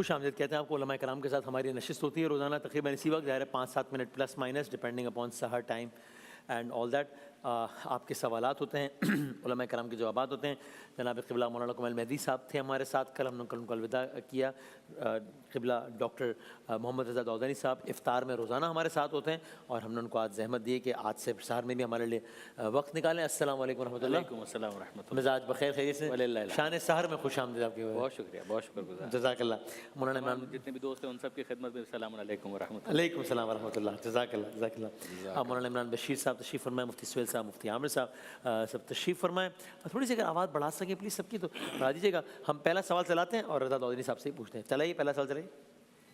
خوش آمدید کہتے ہیں آپ کو علماء کرام کے ساتھ ہماری نشست ہوتی ہے روزانہ تقریباً اسی وقت، ظاہر ہے 5-7 منٹ پلس مائنس ڈپینڈنگ اپون سحر ٹائم اینڈ آل دیٹ. آپ کے سوالات ہوتے ہیں، علماء کرام کے جوابات ہوتے ہیں. جناب قبلہ مولانا کمال مہدی صاحب تھے ہمارے ساتھ، کل ہم نے ان کو الوداع کیا. قبلہ ڈاکٹر محمد رضا دودانی صاحب افطار میں روزانہ ہمارے ساتھ ہوتے ہیں، اور ہم نے ان کو آج زحمت دی کہ آج سے سحر میں بھی ہمارے لیے وقت نکالیں. السلام علیکم ورحمۃ اللہ. وعلیکم السلام ورحمۃ اللہ. مزاج بخیر خیریت سے؟ شان سحر میں خوش آمدید آپ کی. بہت شکریہ، بہت شکر گزار. جزاک اللہ. مولانا عمران جتنے بھی دوست ہیں ان سب کی خدمت میں السلام علیکم ورحمۃ اللہ. علیکم السلام ورحمۃ اللہ. جزاک اللہ جزاک اللہ. مولانا عمران بشیر صاحب تشریف فرمائیں، مفتی سہیل صاحب، مفتی عامر صاحب سب تشریف فرمائیں. تھوڑی سی اگر آواز بڑھا سکیں پلیز سب کی تو بڑھا دیجیے گا. ہم پہلا سوال چلاتے ہیں اور رضا دودانی صاحب سے ہی پوچھتے ہیں. چلائیے پہلا سوال چلائیے.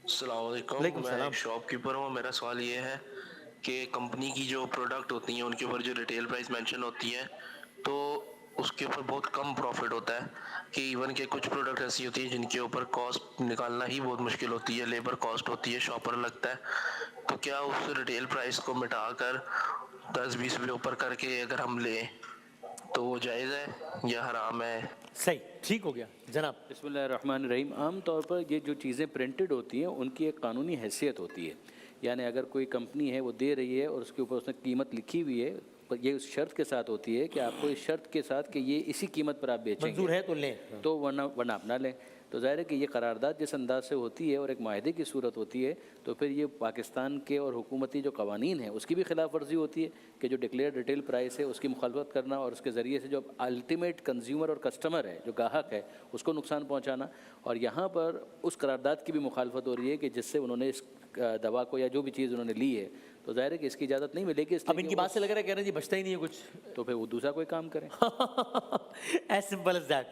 السلام علیکم. میں ایک شاپ کیپر ہوں. میرا سوال یہ ہے کہ کمپنی کی جو پروڈکٹ ہوتی ہیں ان کے اوپر جو ریٹیل پرائس مینشن ہوتی ہے تو اس کے اوپر بہت کم پروفٹ ہوتا ہے، کہ ایون کہ کچھ پروڈکٹ ایسی ہوتی ہیں جن کے اوپر کاسٹ نکالنا ہی بہت مشکل ہوتی ہے، لیبر کاسٹ ہوتی ہے، شاپر لگتا ہے. تو کیا اس ریٹیل پرائس کو مٹا کر 10-20 روپے اوپر کر کے اگر ہم لیں تو وہ جائز ہے یا حرام ہے؟ صحیح، ٹھیک ہو گیا جناب. بسم اللہ الرحمن الرحیم. عام طور پر یہ جو چیزیں پرنٹڈ ہوتی ہیں ان کی ایک قانونی حیثیت ہوتی ہے. یعنی اگر کوئی کمپنی ہے وہ دے رہی ہے اور اس کے اوپر اس نے قیمت لکھی ہوئی ہے، یہ اس شرط کے ساتھ ہوتی ہے کہ آپ کو اس شرط کے ساتھ کہ یہ اسی قیمت پر آپ بیچیں گے، منظور ہے تو لیں، تو ورنہ آپ نہ لیں. تو ظاہر ہے کہ یہ قرارداد جس انداز سے ہوتی ہے اور ایک معاہدے کی صورت ہوتی ہے، تو پھر یہ پاکستان کے اور حکومتی جو قوانین ہیں اس کی بھی خلاف ورزی ہوتی ہے کہ جو ڈکلیئر ریٹیل پرائس ہے اس کی مخالفت کرنا اور اس کے ذریعے سے جو الٹیمیٹ کنزیومر اور کسٹمر ہے جو گاہک ہے اس کو نقصان پہنچانا. اور یہاں پر اس قرارداد کی بھی مخالفت ہو رہی ہے کہ جس سے انہوں نے اس دوا کو یا جو بھی چیز انہوں نے لی ہے، تو ظاہر ہے کہ اس کی اجازت نہیں ملے گی. اب ان کی بات سے لگ رہا ہے کہہ رہے ہیں جی بچتا ہی نہیں ہے کچھ، تو پھر وہ دوسرا کوئی کام کریں. As simple as that.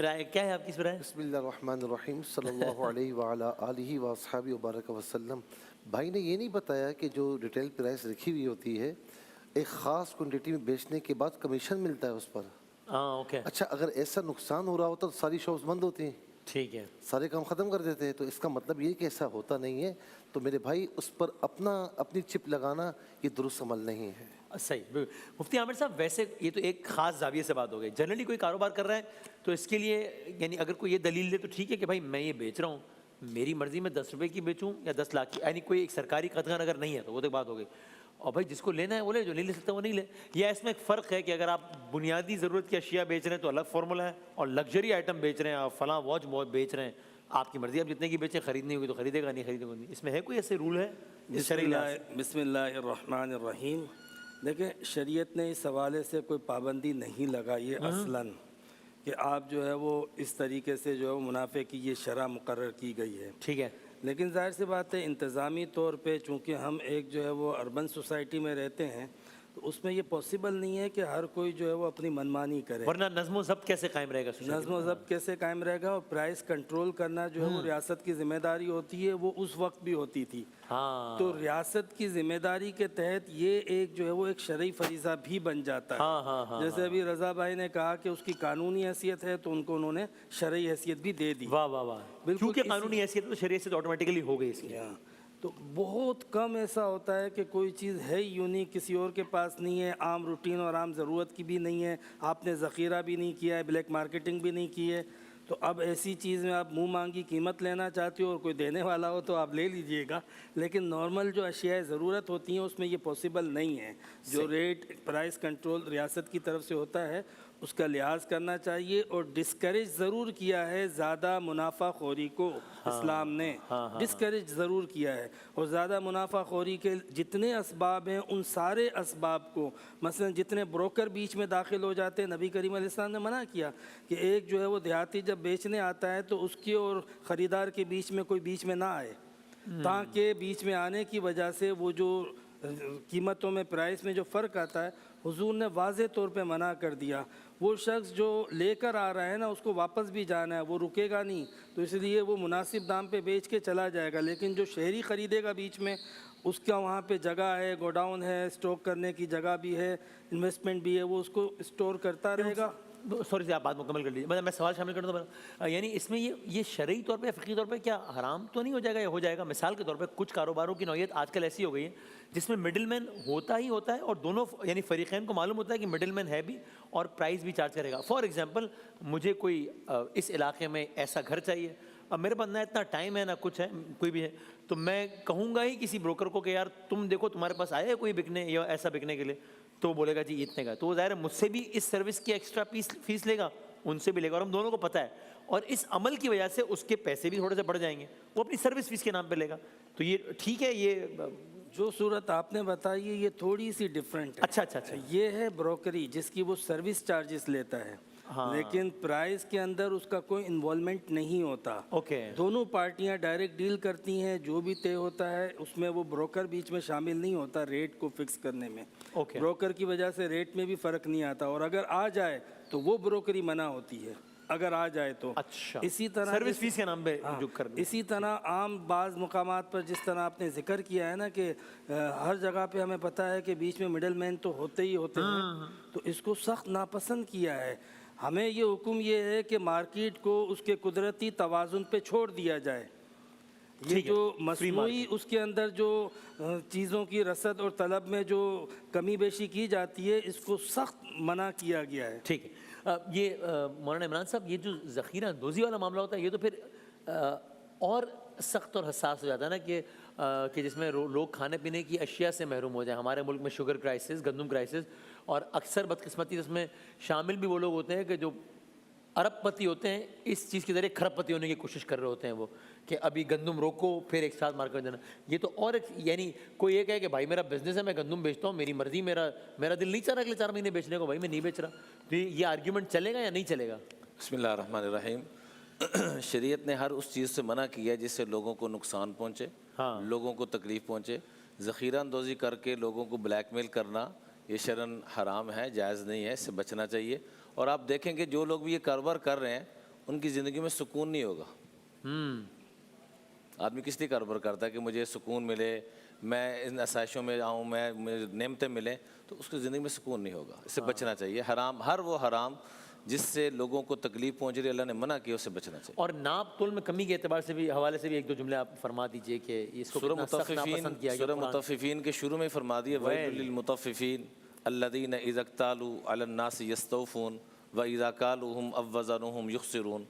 رائے کیا ہے آپ کی اس رائے؟ بسم اللہ الرحمن الرحیم. صلی اللہ علیہ وعلیٰ آلہ واصحابہ وبارک وسلم. بھائی نے یہ نہیں بتایا کہ جو ریٹیل پرائس رکھی ہوئی ہوتی ہے ایک خاص کوانٹٹی میں بیچنے کے بعد کمیشن ملتا ہے اس پر. ہاں اوکے. اچھا، اگر ایسا نقصان ہو رہا ہوتا تو ساری شاپس بند ہوتی ہیں، ٹھیک ہے، سارے کام ختم کر دیتے ہیں. تو اس کا مطلب یہ کہ ایسا ہوتا نہیں ہے. تو میرے بھائی اس پر اپنی چپ لگانا یہ درست عمل نہیں ہے. صحیح. مفتی عامر صاحب ویسے یہ تو ایک خاص زاویے سے بات ہو گئی. جنرلی کوئی کاروبار کر رہا ہے تو اس کے لیے یعنی اگر کوئی یہ دلیل دے تو ٹھیک ہے کہ بھائی میں یہ بیچ رہا ہوں، میری مرضی میں 10 روپے کی بیچوں یا 10 لاکھ کی، یعنی کوئی ایک سرکاری قدغن اگر نہیں ہے تو وہ تو بات ہو گئی. اور بھائی جس کو لینا ہے وہ لے، جو نہیں لے سکتا وہ نہیں لے. یا اس میں ایک فرق ہے کہ اگر آپ بنیادی ضرورت کی اشیاء بیچ رہے ہیں تو الگ فارمولہ ہے، اور لگژری آئٹم بیچ رہے ہیں اور فلاں واچ بیچ رہے ہیں، آپ کی مرضی، آپ جتنے کی بیچیں، خریدنی ہوگی تو خریدے گا، نہیں خریدے گا نہیں. اس میں ہے کوئی ایسے رول ہے؟ بسم اللہ الرحمن الرحیم. دیکھیں، شریعت نے اس حوالے سے کوئی پابندی نہیں لگائی ہے اصلاً کہ آپ جو ہے وہ اس طریقے سے جو ہے منافع کی یہ شرح مقرر کی گئی ہے. ٹھیک ہے. لیکن ظاہر سی بات ہے انتظامی طور پہ چونکہ ہم ایک جو ہے وہ اربن سوسائٹی میں رہتے ہیں تو اس میں یہ پاسبل نہیں ہے کہ ہر کوئی جو ہے وہ اپنی منمانی کرے. ورنہ نظم و ضبط کیسے قائم رہے گا؟ نظم و ضبط کیسے قائم رہے گا؟ اور پرائس کنٹرول کرنا جو ہے وہ ریاست کی ذمہ داری ہوتی ہے، وہ اس وقت بھی ہوتی تھی. تو ریاست کی ذمہ داری کے تحت یہ ایک جو ہے وہ ایک شرعی فریضہ بھی بن جاتا ہے. جیسے ابھی رضا بھائی نے کہا کہ اس کی قانونی حیثیت ہے تو ان کو انہوں نے شرعی حیثیت بھی دے دی. واہ واہ واہ. کیونکہ قانونی حیثیت تو شریعت سے آٹومیٹکلی ہو گئی اس کی. تو بہت کم ایسا ہوتا ہے کہ کوئی چیز ہے یونیک کسی اور کے پاس نہیں ہے، عام روٹین اور عام ضرورت کی بھی نہیں ہے، آپ نے ذخیرہ بھی نہیں کیا ہے، بلیک مارکیٹنگ بھی نہیں کی ہے. تو اب ایسی چیز میں آپ منہ مانگی قیمت لینا چاہتے ہو اور کوئی دینے والا ہو تو آپ لے لیجئے گا. لیکن نارمل جو اشیاء ضرورت ہوتی ہیں اس میں یہ پاسبل نہیں ہے. جو ریٹ پرائس کنٹرول ریاست کی طرف سے ہوتا ہے اس کا لحاظ کرنا چاہیے. اور ڈسکریج ضرور کیا ہے زیادہ منافع خوری کو، اسلام نے ڈسکریج ضرور کیا ہے. اور زیادہ منافع خوری کے جتنے اسباب ہیں ان سارے اسباب کو، مثلا جتنے بروکر بیچ میں داخل ہو جاتے ہیں، نبی کریم علیہ السلام نے منع کیا کہ ایک جو ہے وہ دیہاتی جب بیچنے آتا ہے تو اس کے اور خریدار کے بیچ میں کوئی بیچ میں نہ آئے، تاکہ بیچ میں آنے کی وجہ سے وہ جو قیمتوں میں پرائس میں جو فرق آتا ہے حضور نے واضح طور پہ منع کر دیا. وہ شخص جو لے کر آ رہا ہے نا اس کو واپس بھی جانا ہے، وہ رکے گا نہیں، تو اس لیے وہ مناسب دام پہ بیچ کے چلا جائے گا. لیکن جو شہری خریدے گا بیچ میں، اس کا وہاں پہ جگہ ہے، گوڈاؤن ہے، اسٹاک کرنے کی جگہ بھی ہے، انویسٹمنٹ بھی ہے، وہ اس کو اسٹور کرتا رہے گا. سوری سے آپ بات مکمل کر لیجیے. مطلب میں سوال شامل کر دوں. یعنی اس میں یہ شرعی طور پہ فقہی طور پہ کیا حرام تو نہیں ہو جائے گا یا ہو جائے گا؟ مثال کے طور پہ کچھ کاروباروں کی نوعیت آج کل ایسی ہو گئی ہے جس میں مڈل مین ہوتا ہی ہوتا ہے اور دونوں یعنی فریقین کو معلوم ہوتا ہے کہ مڈل مین ہے بھی اور پرائز بھی چارج کرے گا. فار ایگزامپل مجھے کوئی اس علاقے میں ایسا گھر چاہیے اب میرے پاس نہ اتنا ٹائم ہے نہ کچھ ہے کوئی بھی ہے، تو میں کہوں گا ہی کسی بروکر کو کہ یار تم دیکھو تمہارے پاس آیا ہے کوئی بکنے یا ایسا بکنے کے لیے، تو وہ بولے گا جی اتنے کا، تو وہ ظاہر ہے مجھ سے بھی اس سروس کی ایکسٹرا فیس لے گا، ان سے بھی لے گا، اور ہم دونوں کو پتہ ہے، اور اس عمل کی وجہ سے اس کے پیسے بھی تھوڑے سے بڑھ جائیں گے، وہ اپنی سروس فیس کے نام پہ لے گا. تو یہ ٹھیک ہے. یہ جو صورت آپ نے بتائی ہے یہ تھوڑی سی ڈیفرنٹ ہے. اچھا یہ ہے بروکری جس کی وہ سروس چارجز لیتا ہے، لیکن پرائز کے اندر اس کا کوئی انوالومنٹ نہیں ہوتا. اوکے. دونوں پارٹیاں ڈائریکٹ ڈیل کرتی ہیں، جو بھی طے ہوتا ہے اس میں وہ بروکر بیچ میں شامل نہیں ہوتا ریٹ کو فکس کرنے میں. بروکر کی وجہ سے ریٹ میں بھی فرق نہیں آتا، اور اگر آ جائے تو وہ بروکری منع ہوتی ہے اگر آ جائے تو. اچھا. اسی طرح سروس فیس کے نام پہ جو کرنا. اسی طرح عام بعض مقامات پر جس طرح آپ نے ذکر کیا ہے نا کہ ہر جگہ پہ ہمیں پتہ ہے کہ بیچ میں مڈل مین تو ہوتے ہی ہوتے ہیں، تو اس کو سخت ناپسند کیا ہے. ہمیں یہ حکم یہ ہے کہ مارکیٹ کو اس کے قدرتی توازن پہ چھوڑ دیا جائے. یہ جو مصنوعی اس کے اندر جو چیزوں کی رسد اور طلب میں جو کمی بیشی کی جاتی ہے اس کو سخت منع کیا گیا ہے. ٹھیک ہے. یہ مولانا عمران صاحب یہ جو ذخیرہ اندوزی والا معاملہ ہوتا ہے یہ تو پھر اور سخت اور حساس ہو جاتا ہے نا کہ جس میں لوگ کھانے پینے کی اشیاء سے محروم ہو جائیں. ہمارے ملک میں شوگر کرائسس، گندم کرائسس، اور اکثر بدقسمتی اس میں شامل بھی وہ لوگ ہوتے ہیں کہ جو ارب پتی ہوتے ہیں اس چیز کے ذریعے کھرب پتی ہونے کی کوشش کر رہے ہوتے ہیں، وہ کہ ابھی گندم روکو پھر ایک ساتھ مارکیٹ دینا. یہ تو اور ایک یعنی کوئی یہ کہے کہ بھائی میرا بزنس ہے میں گندم بیچتا ہوں، میری مرضی، میرا دل نہیں چاہ رہا اگلے 4 مہینے بیچنے کو، بھائی میں نہیں بیچ رہا. تو یہ آرگیومنٹ چلے گا یا نہیں چلے گا؟ بسم اللہ الرحمن الرحیم. شریعت نے ہر اس چیز سے منع کیا جس سے لوگوں کو نقصان پہنچے، لوگوں کو تکلیف پہنچے. ذخیرہ اندوزی کر کے لوگوں کو بلیک میل کرنا یہ شرعاً حرام ہے، جائز نہیں ہے، اس سے بچنا چاہیے. اور آپ دیکھیں کہ جو لوگ بھی یہ کاروبار کر رہے ہیں ان کی زندگی میں سکون نہیں ہوگا. آدمی کس لیے کاروبار کرتا ہے کہ مجھے سکون ملے، میں ان آسائشوں میں آؤں، مجھے نعمتیں ملیں، تو اس کی زندگی میں سکون نہیں ہوگا. اس سے بچنا چاہیے. حرام، ہر وہ حرام جس سے لوگوں کو تکلیف پہنچ رہی ہے اللہ نے منع کیا، اس سے بچنا چاہیے. اور ناپ تول میں کمی کے اعتبار سے بھی حوالے سے بھی 1-2 جملے آپ فرما دیجئے کہ اس کو کتنا سخت ناپسند کیا گیا. سورہ مطففین کے شروع میں فرما دیا وَيْلٌ لِّلْمُطَفِّفِينَ الَّذِينَ إِذَا اكْتَالُوا عَلَى النَّاسِ يَسْتَوْفُونَ وَإِذَا كَالُوهُمْ أَوْ وَّزَنُوهُمْ يُخْسِرُونَ.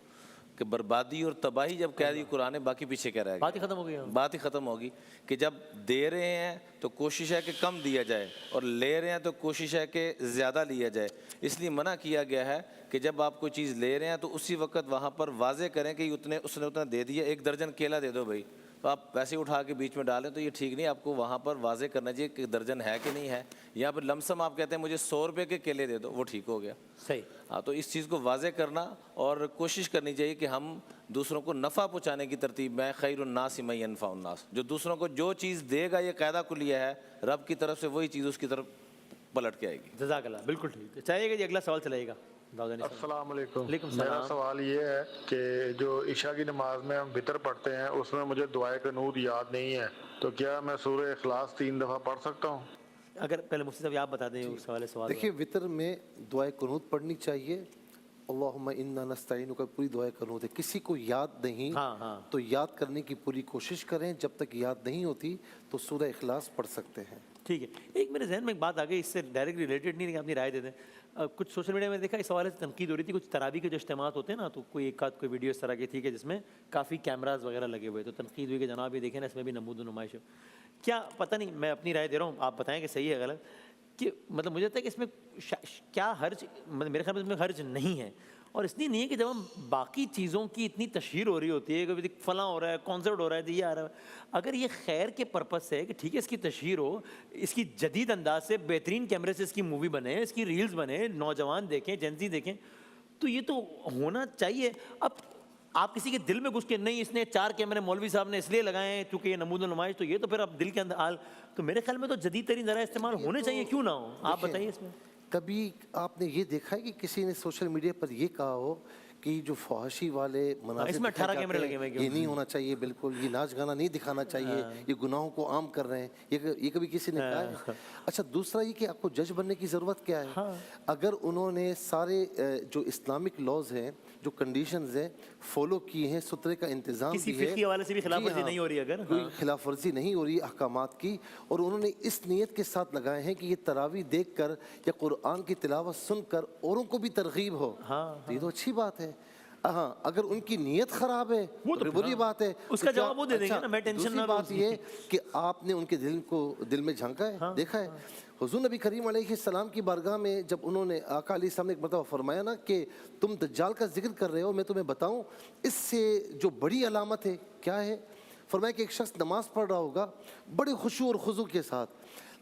کہ بربادی اور تباہی جب کہہ دی قرآن، باقی پیچھے کہہ رہا ہے، بات ہی ختم ہو گئی. بات ہی ختم ہوگی کہ جب دے رہے ہیں تو کوشش ہے کہ کم دیا جائے، اور لے رہے ہیں تو کوشش ہے کہ زیادہ لیا جائے. اس لیے منع کیا گیا ہے کہ جب آپ کوئی چیز لے رہے ہیں تو اسی وقت وہاں پر واضح کریں کہ اس نے اتنا دے دیا. 1 درجن کیلا دے دو بھائی، تو آپ پیسے اٹھا کے بیچ میں ڈالیں تو یہ ٹھیک نہیں. آپ کو وہاں پر واضح کرنا چاہیے کہ درجن ہے کہ نہیں ہے. یا پھر لمسم آپ کہتے ہیں مجھے 100 روپے کے کیلے دے دو، وہ ٹھیک ہو گیا. صحیح. ہاں، تو اس چیز کو واضح کرنا اور کوشش کرنی چاہیے کہ ہم دوسروں کو نفع پہنچانے کی ترتیب میں خیر الناس من ینفع الناس. جو دوسروں کو جو چیز دے گا یہ قاعدہ کلیہ ہے رب کی طرف سے، وہی چیز اس کی طرف پلٹ کے آئے گی. جزاک اللہ. بالکل ٹھیک ہے. چاہیے گا جی اگلا سوال چلائے گا. السلام علیکم. وعلیکم میرا السلام. سوال یہ ہے کہ جو عشاء کی نماز میں ہم وطر پڑھتے ہیں اس میں مجھے دعائے قنوت یاد نہیں ہے، تو کیا میں سورہ اخلاص 3 دفعہ پڑھ سکتا ہوں؟ اگر پہلے مفتی صاحب آپ بتا دیں اس حوالے سوال. دیکھیے وطر میں دعائے قنوت پڑھنی چاہیے. اللہم انا نستعینک کا پوری دعائے قنوت ہے. کسی کو یاد نہیں تو یاد کرنے کی پوری کوشش کریں. جب تک یاد نہیں ہوتی تو سورہ اخلاص پڑھ سکتے ہیں. ٹھیک ہے. ایک میرے ذہن میں ایک بات آ گئی، اس سے ڈائریکٹ ریلیٹڈ نہیں، اپنی رائے دے دیں. کچھ سوشل میڈیا میں دیکھا اس حوالے سے تنقید ہو رہی تھی. کچھ تراویح کے جو اجتماعات ہوتے ہیں نا، تو کوئی ایک آدھ کوئی ویڈیو اس طرح کی تھی کہ جس میں کافی کیمراز وغیرہ لگے ہوئے، تو تنقید ہوئی کہ جناب یہ دیکھیں نا اس میں بھی نمود و نمائش ہے. کیا پتہ نہیں، میں اپنی رائے دے رہا ہوں، آپ بتائیں کہ صحیح ہے غلط. کہ مطلب مجھے لگتا ہے کہ اس میں کیا حرج، میرے خیال میں اس میں حرج نہیں ہے. اور اس لیے نہیں ہے کہ جب ہم باقی چیزوں کی اتنی تشہیر ہو رہی ہوتی ہے کہ فلاں ہو رہا ہے، کانسرٹ ہو رہا ہے، یہ آ رہا ہے، اگر یہ خیر کے پرپس سے ہے کہ ٹھیک ہے اس کی تشہیر ہو، اس کی جدید انداز سے بہترین کیمرے سے اس کی مووی بنے، اس کی ریلز بنے، نوجوان دیکھیں، جنزی دیکھیں، تو یہ تو ہونا چاہیے. اب آپ کسی کے دل میں گھس کے نہیں اس نے 4 کیمرے مولوی صاحب نے اس لیے لگائے ہیں کیونکہ یہ نمود و نمائش، تو یہ تو پھر اب دل کے اندر حال. تو میرے خیال میں تو جدید ترین ذرائع استعمال ہونے چاہیے، کیوں نہ ہو؟ آپ بتائیے اس میں. کبھی آپ نے یہ دیکھا ہے کہ کسی نے سوشل میڈیا پر یہ کہا ہو کہ جو فحاشی والے مناظر اس میں 18 کیمرے لگے ہوئے ہیں، یہ نہیں ہونا چاہیے، بالکل یہ ناچ گانا نہیں دکھانا چاہیے، یہ گناہوں کو عام کر رہے ہیں، یہ کبھی کسی نے کہا ہے؟ اچھا دوسرا یہ کہ آپ کو جج بننے کی ضرورت کیا ہے؟ اگر انہوں نے سارے جو اسلامک لاز ہیں، جو کنڈیشنز ہیں فالو کی ہیں، سترے کا انتظام کسی بھی ہے، فقہی حوالے سے بھی خلاف ورزی نہیں ہو رہی، اگر کوئی خلاف ورزی نہیں ہو رہی احکامات کی، اور انہوں نے اس نیت کے ساتھ لگائے ہیں کہ یہ تراویح دیکھ کر یا قرآن کی تلاوت سن کر اوروں کو بھی ترغیب ہو، تو یہ تو اچھی بات ہے. ہاں اگر ان کی نیت خراب ہے وہ تو بری بات ہے، اس کا جواب وہ دے دیں گے نا، میں ٹینشن دوسری نہ لوں بات یہ کہ آپ نے ان کے دل میں جھانکا ہے، دیکھا ہے۔ حضور نبی کریم علیہ السلام کی بارگاہ میں جب انہوں نے آقا علیہ السلام نے ایک مرتبہ فرمایا نا کہ تم دجال کا ذکر کر رہے ہو، میں تمہیں بتاؤں اس سے جو بڑی علامت ہے کیا ہے؟ فرمایا کہ ایک شخص نماز پڑھ رہا ہوگا بڑے خشوع اور خضوع کے ساتھ،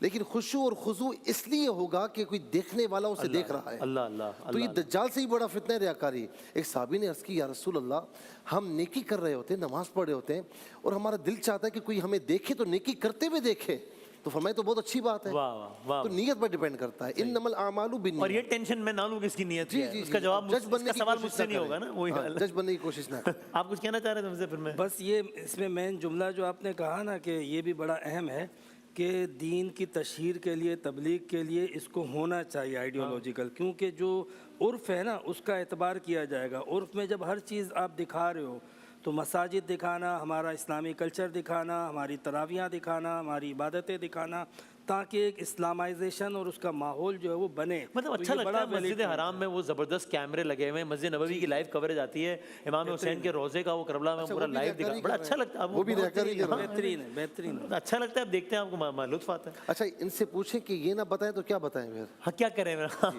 لیکن خشوع اور خضوع اس لیے ہوگا کہ کوئی دیکھنے والا اسے دیکھ رہا ہے۔ اللہ اللہ تو یہ دجال سے ہی بڑا فتنہ ہے ریاکاری۔ ایک صحابی نے عرض کی، یا رسول اللہ ہم نیکی کر رہے ہوتے ہیں، نماز پڑھ رہے ہوتے ہیں، اور ہمارا دل چاہتا ہے کہ کوئی ہمیں دیکھے تو نیکی کرتے ہوئے دیکھے، تو فرمایا تو بہت اچھی بات ہے۔ واہ واہ واہ، تو نیت پر ڈیپینڈ کرتا ہے، انما الاعمال اور بالنیات۔ یہ ٹینشن میں نہ لوں کہ اس کی نیت جی کیا ہے، جی اس کا جواب جج بننے اس کا کی سوال کوشش مجھ سے نہ نہیں ہوگا کریں۔ نا، وہی ہاں، جج بننے کی کوشش نہ کریں۔ آپ کچھ کہنا چاہ رہے تھے مجھ سے پھر میں؟ بس یہ اس میں مین جملہ جو آپ نے کہا نا کہ یہ بھی بڑا اہم ہے کہ دین کی تشہیر کے لیے، تبلیغ کے لیے اس کو ہونا چاہیے آئیڈیولوجیکل، کیونکہ جو عرف ہے نا اس کا اعتبار کیا جائے گا۔ عرف میں جب ہر چیز آپ دکھا رہے ہو تو مساجد دکھانا، ہمارا اسلامی کلچر دکھانا، ہماری تراویحیں دکھانا، ہماری عبادتیں دکھانا، تاکہ ایک اسلامائزیشن اور اس کا ماحول جو ہے وہ بنے۔ مطلب تو اچھا یہ لگتا بڑا ہے مسجد حرام میں وہ زبردست کیمرے لگے ہوئے ہیں، مسجد نبوی کی لائیو کوریج آتی ہے، امام حسین کے روزے کا وہ کربلا میں پورا لائیو دکھا، بڑا اچھا لگتا ہے۔ وہ بھی ریاکاری کر رہے ہیں۔ بہترین ہے، بہترین ہے۔ اچھا لگتا ہے، اب دیکھتے ہیں، آپ کو لطف آتا ہے۔ اچھا ان سے پوچھیں کہ یہ نہ بتائیں تو کیا بتائیں پھر؟ ہاں کیا کریں میرا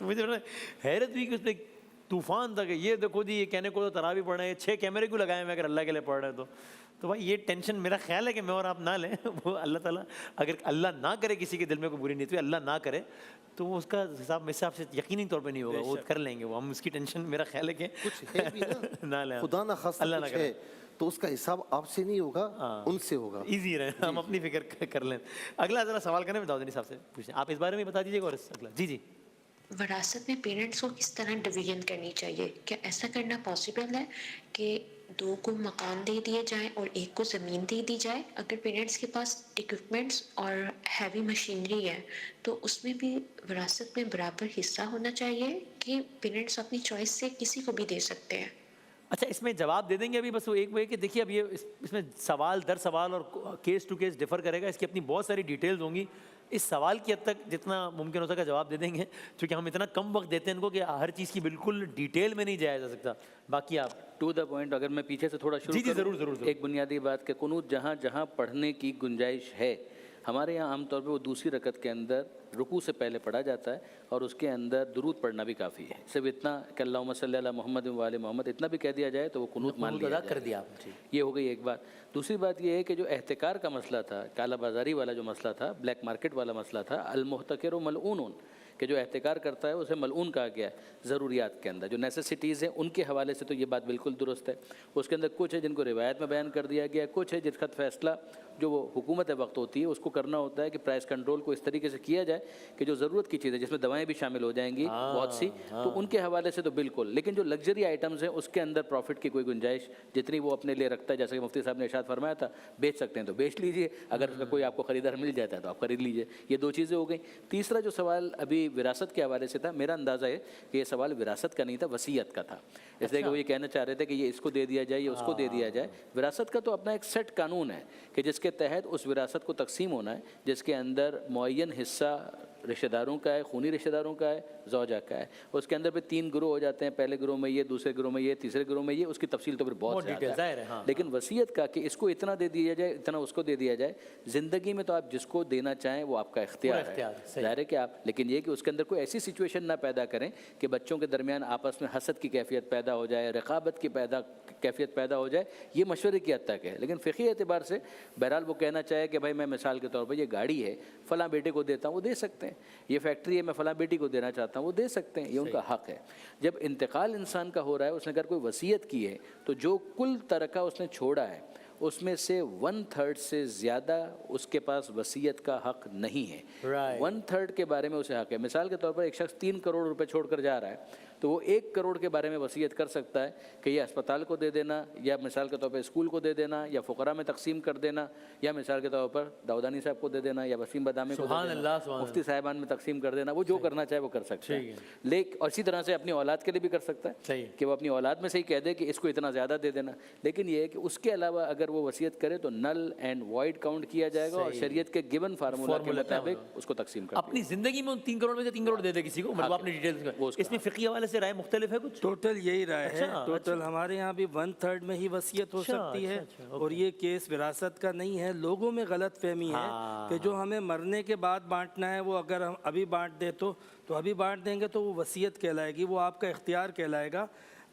مجھے حیرت ہوئی کہ اس پہ طوفان تھا کہ یہ دیکھو جی، یہ کہنے کو تو تراویح پڑھ رہے ہیں، 6 کیمرے کیوں لگائے ہوئے اگر اللہ کے لیے پڑھ رہے ہیں تو بھائی یہ ٹینشن میرا خیال ہے کہ میں اور آپ نہ لیں، وہ اللہ تعالیٰ اگر اللہ نہ کرے کسی کے دل میں کوئی بری نیت ہوئی، اللہ نہ کرے تو وہ اس کا حساب میرے حساب سے یقینی طور پہ نہیں ہوگا، وہ کر لیں گے، وہ ہم اس کی ٹینشن میرا خیال ہے کہ کچھ ہے بھی نہ لیں، خدا نہ خاصہ اللہ نہ کچھ کرے، ہے تو اس کا حساب آپ سے نہیں ہوگا، ان سے ہوگا۔ ایزی رہے، ہم اپنی فکر کر لیں۔ اگلا ذرا سوال کریں، میں داؤدنی صاحب سے پوچھیں، آپ اس بارے میں بتا دیجیے گا، اور اگلا جی وراثت میں پیرنٹس کو کس طرح ڈویژن کرنی چاہیے؟ کیا ایسا کرنا پاسبل ہے کہ 2 کو مکان دے دیے جائیں اور 1 کو زمین دے دی جائے؟ اگر پیرنٹس کے پاس اکوپمنٹس اور ہیوی مشینری ہے تو اس میں بھی وراثت میں برابر حصہ ہونا چاہیے کہ پیرنٹس اپنی چوائس سے کسی کو بھی دے سکتے ہیں؟ اچھا، اس میں جواب دے دیں گے ابھی، بس وہ ایک وہ کہ دیکھیے اب یہ اس میں سوال در سوال اور کیس ٹو کیس ڈیفر کرے گا، اس کی اپنی بہت ساری ڈیٹیلز ہوں گی۔ اس سوال کی حد تک جتنا ممکن ہو سکا جواب دے دیں گے، چونکہ ہم اتنا کم وقت دیتے ہیں ان کو کہ ہر چیز کی بالکل ڈیٹیل میں نہیں جایا جا سکتا۔ باقی آپ ٹو دا پوائنٹ، اگر میں پیچھے سے تھوڑا شروع جی ضرور۔ ایک بنیادی بات کہ قنوت جہاں جہاں پڑھنے کی گنجائش ہے، ہمارے یہاں عام طور پہ وہ دوسری رکعت کے اندر رکوع سے پہلے پڑھا جاتا ہے، اور اس کے اندر درود پڑھنا بھی کافی ہے، صرف اتنا کہ اللہم صلی علی محمد و آل محمد اتنا بھی کہہ دیا جائے تو وہ قنوت مان لیا کر دیا جائے۔ آپ نے۔ یہ ہو گئی ایک بات۔ دوسری بات یہ ہے کہ جو احتکار کا مسئلہ تھا، کالا بازاری والا جو مسئلہ تھا، بلیک مارکیٹ والا مسئلہ تھا، المحتکر ملعون، کہ جو احتکار کرتا ہے اسے ملعون کہا گیا ہے۔ ضروریات کے اندر جو نیسیسٹیز ہیں ان کے حوالے سے تو یہ بات بالکل درست ہے۔ اس کے اندر کچھ ہے جن کو روایت میں بیان کر دیا گیا، کچھ ہے جس کا فیصلہ جو وہ حکومت وقت ہوتی ہے اس کو کرنا ہوتا ہے کہ پرائس کنٹرول کو اس طریقے سے کیا جائے کہ جو ضرورت کی چیزیں، جس میں دوائیں بھی شامل ہو جائیں گی بہت سی، تو ان کے حوالے سے تو بالکل۔ لیکن جو لگژری آئٹمز ہیں اس کے اندر پروفٹ کی کوئی گنجائش جتنی وہ اپنے لیے رکھتا ہے، جیسے کہ مفتی صاحب نے ارشاد فرمایا تھا، بیچ سکتے ہیں تو بیچ لیجئے، اگر اس کا کوئی آپ کو خریدار مل جاتا ہے تو آپ خرید لیجئے۔ یہ 2 چیزیں ہو گئیں۔ تیسرا جو سوال ابھی وراثت کے حوالے سے تھا، میرا اندازہ ہے کہ یہ سوال وراثت کا نہیں تھا، وصیت کا تھا، اس لیے کہ وہ یہ کہنا چاہ رہے تھے کہ یہ اس کو دے دیا جائے یا اس کو دے دیا جائے۔ وراثت کا تو اپنا ایک سیٹ قانون ہے کہ جس کے تحت اس وراثت کو تقسیم ہونا ہے، جس کے اندر معین حصہ رشتہ داروں کا ہے، خونی رشتہ داروں کا ہے، زوجہ کا ہے۔ اس کے اندر پھر 3 گروہ ہو جاتے ہیں، پہلے گروہ میں یہ، دوسرے گروہ میں یہ، تیسرے گروہ میں یہ، اس کی تفصیل تو پھر بہت زیادہ ہے۔ لیکن وصیت کا کہ اس کو اتنا دے دیا جائے، اتنا اس کو دے دیا جائے، زندگی میں تو آپ جس کو دینا چاہیں وہ آپ کا اختیار ہے، ظاہر ہے کہ آپ، لیکن یہ کہ اس کے اندر کوئی ایسی سچویشن نہ پیدا کریں کہ بچوں کے درمیان آپس میں حسد کی کیفیت پیدا ہو جائے، رقابت کی کیفیت پیدا ہو جائے، یہ مشورے کی حد تک ہے۔ لیکن فقہی اعتبار سے بہرحال وہ کہنا چاہے کہ بھائی میں مثال کے طور پر یہ گاڑی ہے فلاں بیٹے کو دیتا ہوں، وہ دے سکتے ہیں، یہ فیکٹری ہے میں فلاں بیٹی کو دینا چاہتا ہوں، وہ دے سکتے ہیں، یہ ان کا حق ہے۔ جب انتقال انسان کا ہو رہا ہے، اس نے اگر کوئی وصیت کی ہے تو جو کل ترکہ اس نے چھوڑا ہے اس میں سے 1/3 سے زیادہ اس کے پاس وصیت کا حق نہیں ہے۔ 1/3 کے بارے میں اسے حق ہے۔ مثال کے طور پر ایک شخص 3 کروڑ روپے چھوڑ کر جا رہا ہے تو وہ 1 کروڑ کے بارے میں وصیت کر سکتا ہے کہ یہ اسپتال کو دے دینا، یا مثال کے طور پر اسکول کو دے دینا، یا فقراء میں تقسیم کر دینا، یا مثال کے طور پر داؤدانی صاحب کو دے دینا، یا وسیم بدامی کو دے دینا، مفتی صاحبان میں تقسیم کر دینا۔ وہ جو کرنا چاہے وہ کر سکتا ہے، لیکن اور اسی طرح سے اپنی اولاد کے لیے بھی کر سکتا ہے کہ وہ اپنی اولاد میں سے ہی کہہ دے کہ اس کو اتنا زیادہ دے دینا۔ لیکن یہ ہے کہ اس کے علاوہ اگر اگر وہ وصیت کرے تو نل اینڈ وائڈ کاؤنٹ کیا جائے گا اور شریعت کے گیون فارمولا کے مطابق اس کو تقسیم کر اپنی زندگی میں ان 3 کروڑ میں سے 3 کروڑ دے دے کسی کو، مطلب اپنی ڈیٹیلز اس میں فقہی حوالے سے رائے مختلف ہے کچھ؟ ٹوٹل یہی رائے ہے، ٹوٹل ہمارے یہاں بھی 1/3 میں ہی وصیت ہو سکتی ہے، اور یہ کیس وراثت کا نہیں ہے۔ لوگوں میں غلط فہمی ہے کہ جو ہمیں مرنے کے بعد بانٹنا ہے وہ اگر ہم ابھی بانٹ دیں تو ابھی بانٹ دیں گے تو وہ وصیت کہلائے گی، وہ آپ کا اختیار کہلائے گا۔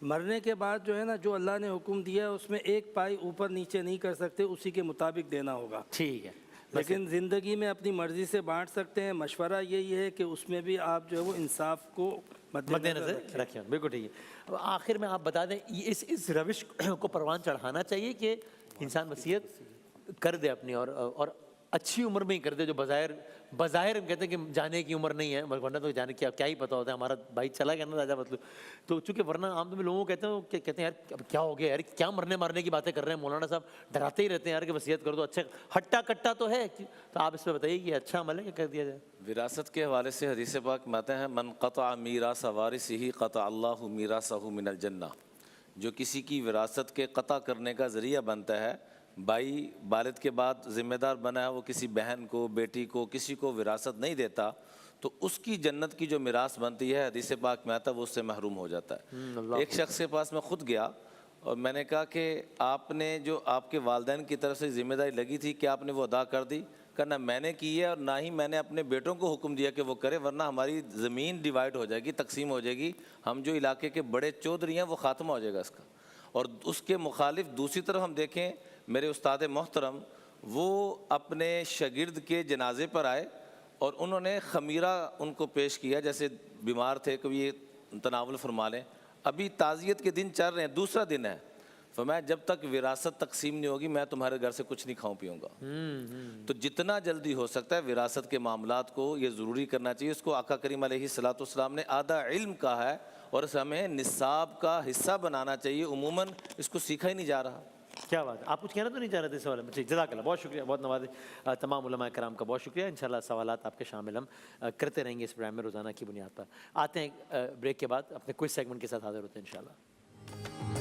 مرنے کے بعد جو ہے نا، جو اللہ نے حکم دیا ہے اس میں ایک پائی اوپر نیچے نہیں کر سکتے، اسی کے مطابق دینا ہوگا۔ ٹھیک ہے، لیکن زندگی میں اپنی مرضی سے بانٹ سکتے ہیں۔ مشورہ یہی ہے کہ اس میں بھی آپ جو ہے وہ انصاف کو مد نظر رکھیں۔ بالکل ٹھیک ہے۔ آخر میں آپ بتا دیں اس روش کو پروان چڑھانا چاہیے کہ انسان وصیت کر دے اپنی، اور اچھی عمر میں ہی کر دے، جو بظاہر ہم کہتے ہیں کہ جانے کی عمر نہیں ہے، ورنہ تو جانے کیا ہی پتہ ہوتا ہے، ہمارا بھائی چلا گیا نا راجہ مطلب، تو چونکہ ورنہ عام طور میں لوگوں کو کہتے ہیں یار اب کیا ہو گیا یار، کیا مرنے مارنے کی باتیں کر رہے ہیں مولانا صاحب، ڈراتے ہی رہتے ہیں یار کہ وصیت کر دو، اچھا ہٹا کٹا تو ہے، تو آپ اس پہ بتائیے کہ اچھا عمل ہے کہ کر دیا جائے؟ وراثت کے حوالے سے حدیث پاک میں آتے ہیں من قطع میراث وارثہ قطع اللہ میراثہ من الجنہ، جو کسی کی وراثت کے قطع کرنے کا ذریعہ بنتا ہے، بھائی والد کے بعد ذمہ دار بنا ہے، وہ کسی بہن کو، بیٹی کو، کسی کو وراثت نہیں دیتا، تو اس کی جنت کی جو میراث بنتی ہے حدیث پاک میں آتا ہے وہ اس سے محروم ہو جاتا ہے۔ ایک شخص کے پاس میں خود گیا اور میں نے کہا کہ آپ نے جو آپ کے والدین کی طرف سے ذمہ داری لگی تھی کہ آپ نے وہ ادا کر دی؟ کہ نہ میں نے کی ہے اور نہ ہی میں نے اپنے بیٹوں کو حکم دیا کہ وہ کرے، ورنہ ہماری زمین ڈیوائیڈ ہو جائے گی، تقسیم ہو جائے گی، ہم جو علاقے کے بڑے چودھری ہیں وہ خاتمہ ہو جائے گا اس کا۔ اور اس کے مخالف دوسری طرف ہم دیکھیں، میرے استاد محترم وہ اپنے شاگرد کے جنازے پر آئے اور انہوں نے خمیرہ ان کو پیش کیا، جیسے بیمار تھے، کبھی یہ تناول فرما لیں، ابھی تعزیت کے دن چل رہے ہیں، دوسرا دن ہے، فرمایا جب تک وراثت تقسیم نہیں ہوگی میں تمہارے گھر سے کچھ نہیں کھاؤں پیوں گا۔ تو جتنا جلدی ہو سکتا ہے وراثت کے معاملات کو یہ ضروری کرنا چاہیے۔ اس کو آقا کریم علیہ الصلوۃ والسلام نے آدھا علم کہا ہے اور اسے ہمیں نصاب کا حصہ بنانا چاہیے، عموماً اس کو سیکھا ہی نہیں جا رہا۔ کیا بات ہے، آپ کچھ کہنا تو نہیں چاہ رہے تھے اس حوالے میں؟ جزاک اللہ، بہت شکریہ، بہت نوازے تمام علماء کرام کا، بہت شکریہ۔ انشاءاللہ سوالات آپ کے شامل ہم کرتے رہیں گے اس پروگرام میں روزانہ کی بنیاد پر۔ آتے ہیں بریک کے بعد اپنے کوئی سیگمنٹ کے ساتھ حاضر ہوتے ہیں انشاءاللہ۔